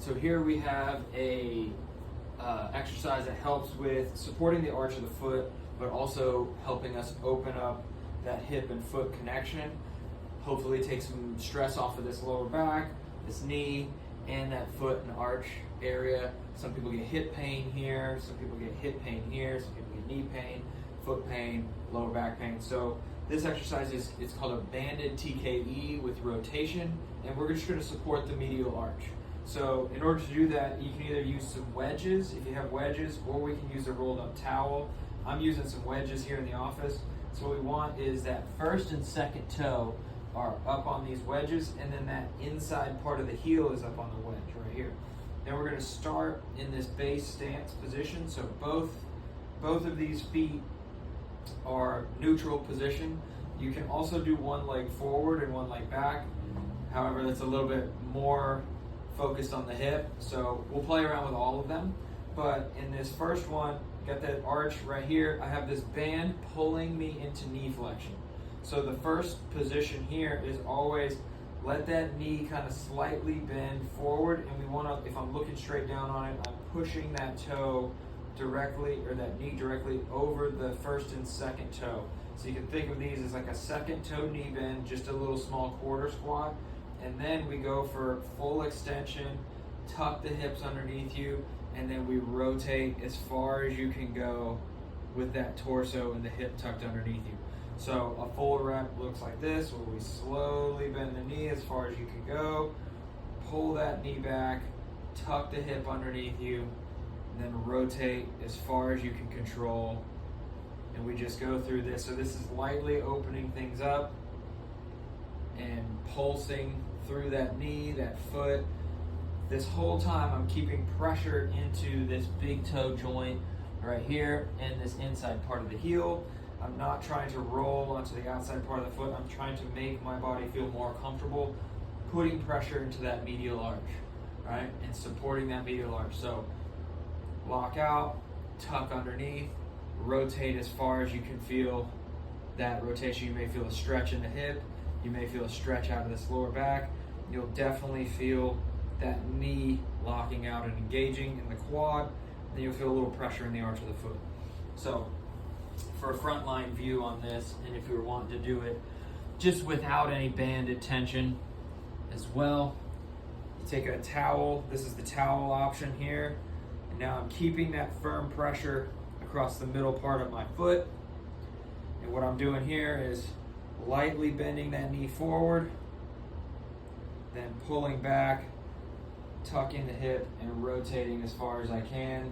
So here we have a exercise that helps with supporting the arch of the foot, but also helping us open up that hip and foot connection. Hopefully take some stress off of this lower back, this knee, and that foot and arch area. Some people get hip pain here, some people get hip pain here, some people get knee pain, foot pain, lower back pain. So this exercise it's called a banded TKE with rotation, and we're just going to support the medial arch. So in order to do that, you can either use some wedges, if you have wedges, or we can use a rolled up towel. I'm using some wedges here in the office. So what we want is that first and second toe are up on these wedges, and then that inside part of the heel is up on the wedge right here. Then we're going to start in this base stance position. So both of these feet are neutral position. You can also do one leg forward and one leg back. However, that's a little bit more focused on the hip. So we'll play around with all of them. But in this first one, got that arch right here. I have this band pulling me into knee flexion. So the first position here is always let that knee kind of slightly bend forward, and we want to, if I'm looking straight down on it, I'm pushing that toe directly, or that knee directly over the first and second toe. So you can think of these as like a second toe knee bend, just a little small quarter squat, and then we go for full extension, tuck the hips underneath you, and then we rotate as far as you can go with that torso and the hip tucked underneath you. So a full rep looks like this, where we slowly bend the knee as far as you can go, pull that knee back, tuck the hip underneath you, and then rotate as far as you can control. And we just go through this. So this is lightly opening things up and pulsing through that knee, that foot. This whole time I'm keeping pressure into this big toe joint right here and this inside part of the heel. I'm not trying to roll onto the outside part of the foot. I'm trying to make my body feel more comfortable putting pressure into that medial arch, right? And supporting that medial arch. So lock out, tuck underneath, rotate as far as you can feel that rotation. You may feel a stretch in the hip. You may feel a stretch out of this lower back. You'll definitely feel that knee locking out and engaging in the quad. Then you'll feel a little pressure in the arch of the foot. So for a frontline view on this, and if you're wanting to do it just without any banded tension as well, you take a towel. This is the towel option here. And now I'm keeping that firm pressure across the middle part of my foot. And what I'm doing here is lightly bending that knee forward, then pulling back, tucking the hip, and rotating as far as I can.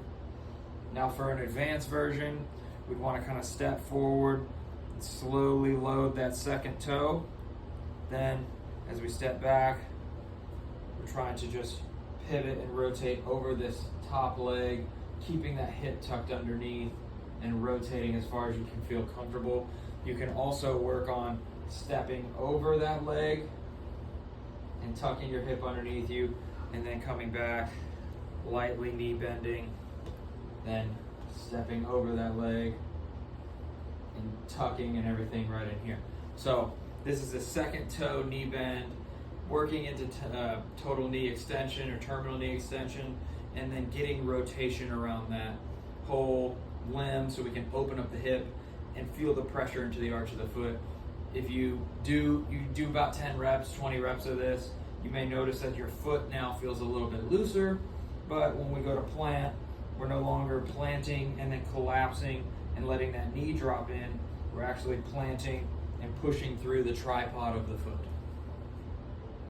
Now for an advanced version, we'd want to kind of step forward and slowly load that second toe. Then as we step back, we're trying to just pivot and rotate over this top leg, keeping that hip tucked underneath and rotating as far as you can feel comfortable. You can also work on stepping over that leg and tucking your hip underneath you, and then coming back, lightly knee bending, then stepping over that leg and tucking and everything right in here. So this is the second toe knee bend, working into total knee extension or terminal knee extension, and then getting rotation around that whole limb so we can open up the hip and feel the pressure into the arch of the foot. If you do about 10 reps, 20 reps of this, you may notice that your foot now feels a little bit looser, but when we go to plant, we're no longer planting and then collapsing and letting that knee drop in. We're actually planting and pushing through the tripod of the foot.